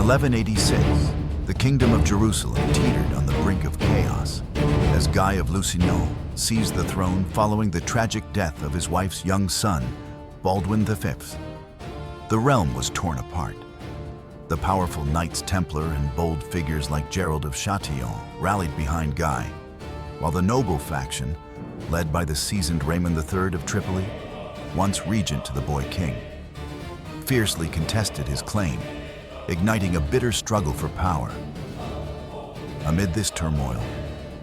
1186, the Kingdom of Jerusalem teetered on the brink of chaos as Guy of Lusignan seized the throne following the tragic death of his wife's young son, Baldwin V. The realm was torn apart. The powerful Knights Templar and bold figures like Gerald of Chatillon rallied behind Guy, while the noble faction, led by the seasoned Raymond III of Tripoli, once regent to the boy king, fiercely contested his claim, igniting a bitter struggle for power. Amid this turmoil,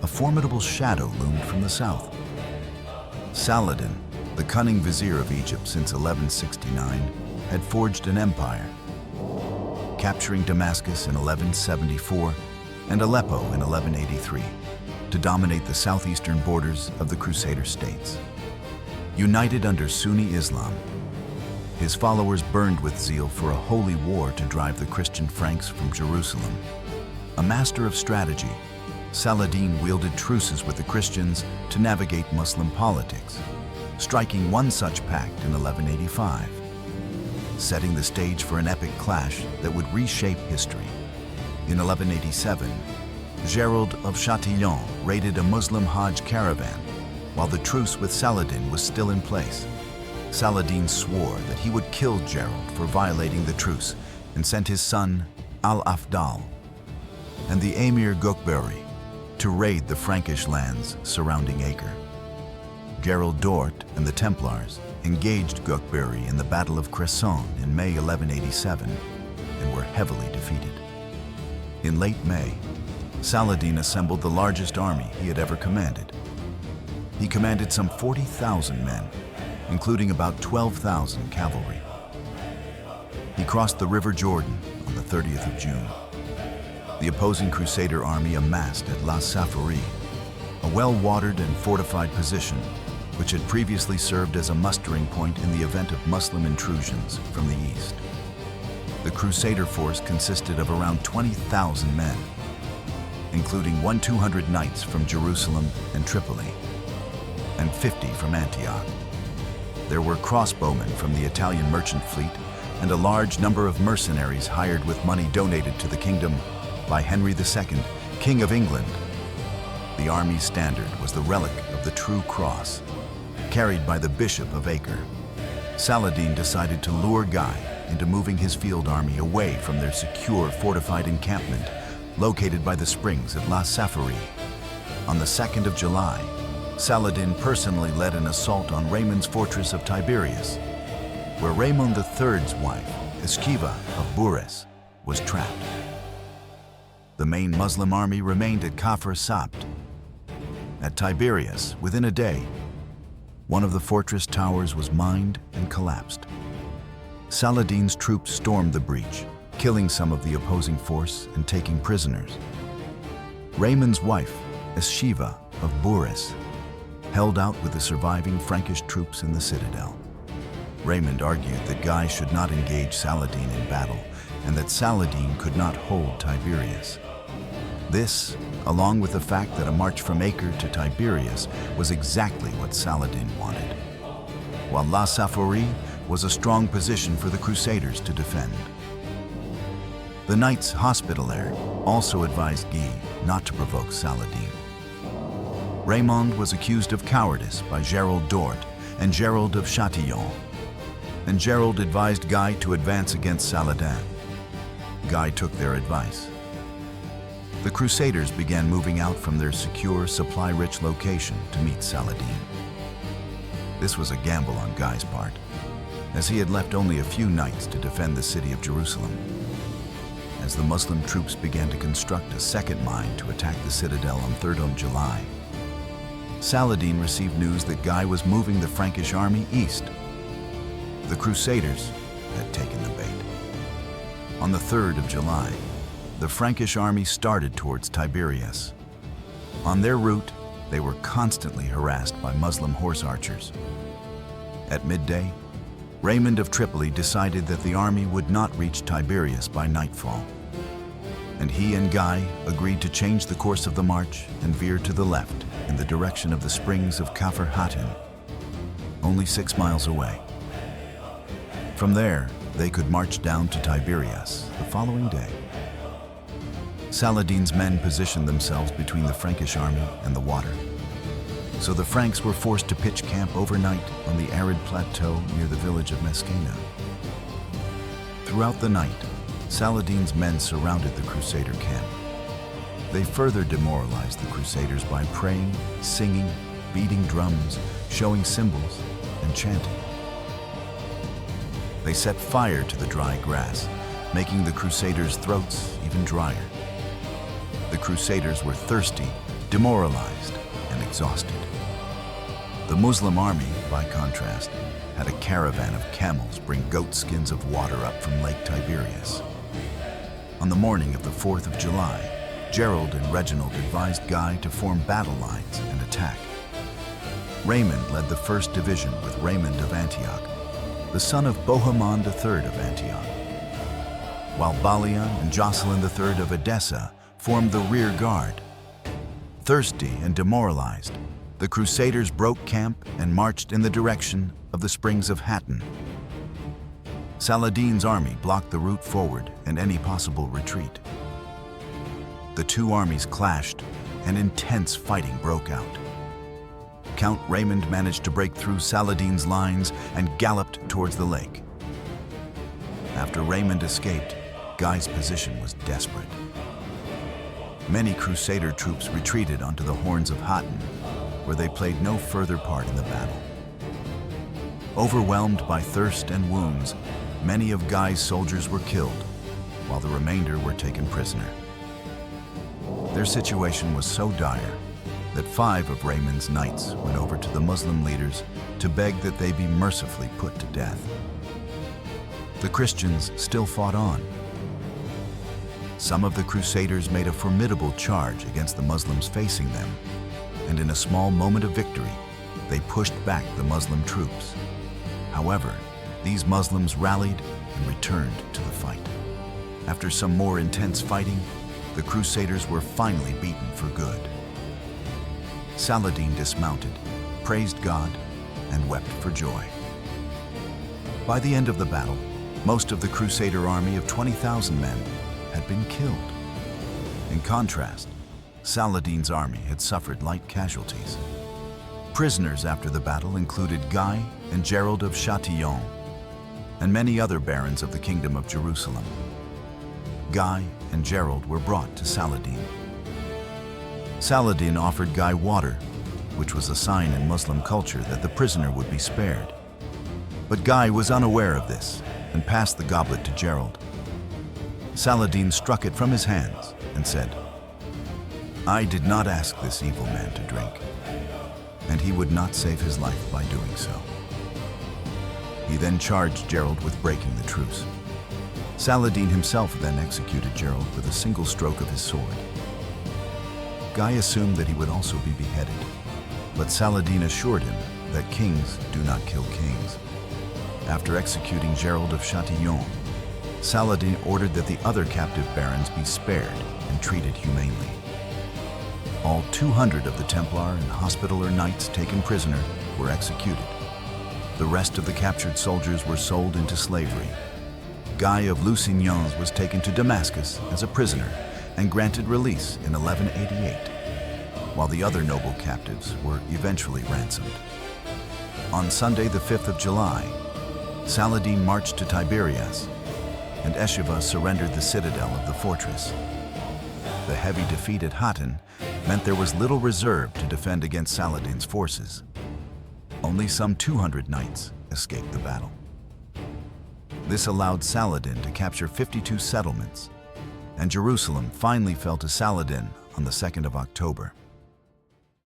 a formidable shadow loomed from the south. Saladin, the cunning vizier of Egypt since 1169, had forged an empire, capturing Damascus in 1174 and Aleppo in 1183 to dominate the southeastern borders of the Crusader states. United under Sunni Islam, his followers burned with zeal for a holy war to drive the Christian Franks from Jerusalem. A master of strategy, Saladin wielded truces with the Christians to navigate Muslim politics, striking one such pact in 1185, setting the stage for an epic clash that would reshape history. In 1187, Gerald of Chatillon raided a Muslim Hajj caravan, while the truce with Saladin was still in place. Saladin swore that he would kill Gerald for violating the truce and sent his son, Al-Afdal, and the Emir Gökberi to raid the Frankish lands surrounding Acre. Gerald d'Ort and the Templars engaged Gökberi in the Battle of Cressons in May 1187 and were heavily defeated. In late May, Saladin assembled the largest army he had ever commanded. He commanded some 40,000 men, including about 12,000 cavalry. He crossed the River Jordan on the 30th of June. The opposing Crusader army amassed at La Safarie, a well-watered and fortified position which had previously served as a mustering point in the event of Muslim intrusions from the east. The Crusader force consisted of around 20,000 men, including 200 knights from Jerusalem and Tripoli, and 50 from Antioch. There were crossbowmen from the Italian merchant fleet and a large number of mercenaries hired with money donated to the kingdom by Henry II, King of England. The army's standard was the relic of the True Cross, carried by the Bishop of Acre. Saladin decided to lure Guy into moving his field army away from their secure fortified encampment located by the springs at La Safarie. On the 2nd of July, Saladin personally led an assault on Raymond's fortress of Tiberias, where Raymond III's wife, Eschiva of Bourges, was trapped. The main Muslim army remained at Kafr Sabt. At Tiberias, within a day, one of the fortress towers was mined and collapsed. Saladin's troops stormed the breach, killing some of the opposing force and taking prisoners. Raymond's wife, Eschiva of Bourges, held out with the surviving Frankish troops in the citadel. Raymond argued that Guy should not engage Saladin in battle and that Saladin could not hold Tiberias. This, along with the fact that a march from Acre to Tiberias was exactly what Saladin wanted, while La Safarie was a strong position for the Crusaders to defend. The Knights Hospitallers also advised Guy not to provoke Saladin. Raymond was accused of cowardice by Gerald d'Ort and Gerald of Chatillon, and Gerald advised Guy to advance against Saladin. Guy took their advice. The Crusaders began moving out from their secure, supply-rich location to meet Saladin. This was a gamble on Guy's part, as he had left only a few knights to defend the city of Jerusalem. As the Muslim troops began to construct a second mine to attack the citadel on 3rd of July, Saladin received news that Guy was moving the Frankish army east. The Crusaders had taken the bait. On the 3rd of July, the Frankish army started towards Tiberias. On their route, they were constantly harassed by Muslim horse archers. At midday, Raymond of Tripoli decided that the army would not reach Tiberias by nightfall, and he and Guy agreed to change the course of the march and veer to the left in the direction of the springs of Kafr Hattin, only 6 miles away. From there, they could march down to Tiberias the following day. Saladin's men positioned themselves between the Frankish army and the water, so the Franks were forced to pitch camp overnight on the arid plateau near the village of Mesquena. Throughout the night, Saladin's men surrounded the Crusader camp. They further demoralized the Crusaders by praying, singing, beating drums, showing symbols, and chanting. They set fire to the dry grass, making the Crusaders' throats even drier. The Crusaders were thirsty, demoralized, and exhausted. The Muslim army, by contrast, had a caravan of camels bring goat skins of water up from Lake Tiberias. On the morning of the 4th of July, Gerald and Reginald advised Guy to form battle lines and attack. Raymond led the 1st Division with Raymond of Antioch, the son of Bohemond III of Antioch, while Balian and Jocelyn III of Edessa formed the rear guard. Thirsty and demoralized, the Crusaders broke camp and marched in the direction of the springs of Hattin. Saladin's army blocked the route forward and any possible retreat. The two armies clashed and intense fighting broke out. Count Raymond managed to break through Saladin's lines and galloped towards the lake. After Raymond escaped, Guy's position was desperate. Many Crusader troops retreated onto the horns of Hattin, where they played no further part in the battle. Overwhelmed by thirst and wounds, many of Guy's soldiers were killed, while the remainder were taken prisoner. Their situation was so dire that 5 of Raymond's knights went over to the Muslim leaders to beg that they be mercifully put to death. The Christians still fought on. Some of the Crusaders made a formidable charge against the Muslims facing them, and in a small moment of victory, they pushed back the Muslim troops. However, these Muslims rallied and returned to the fight. After some more intense fighting, the Crusaders were finally beaten for good. Saladin dismounted, praised God, and wept for joy. By the end of the battle, most of the Crusader army of 20,000 men had been killed. In contrast, Saladin's army had suffered light casualties. Prisoners after the battle included Guy and Gerald of Châtillon, and many other barons of the Kingdom of Jerusalem. Guy and Gerald were brought to Saladin. Saladin offered Guy water, which was a sign in Muslim culture that the prisoner would be spared. But Guy was unaware of this and passed the goblet to Gerald. Saladin struck it from his hands and said, "I did not ask this evil man to drink," and he would not save his life by doing so. He then charged Gerald with breaking the truce. Saladin himself then executed Gerald with a single stroke of his sword. Guy assumed that he would also be beheaded, but Saladin assured him that kings do not kill kings. After executing Gerald of Châtillon, Saladin ordered that the other captive barons be spared and treated humanely. All 200 of the Templar and Hospitaller knights taken prisoner were executed. The rest of the captured soldiers were sold into slavery. Guy of Lusignan was taken to Damascus as a prisoner and granted release in 1188, while the other noble captives were eventually ransomed. On Sunday, the 5th of July, Saladin marched to Tiberias, and Eschiva surrendered the citadel of the fortress. The heavy defeat at Hattin meant there was little reserve to defend against Saladin's forces. Only some 200 knights escaped the battle. This allowed Saladin to capture 52 settlements, and Jerusalem finally fell to Saladin on the 2nd of October.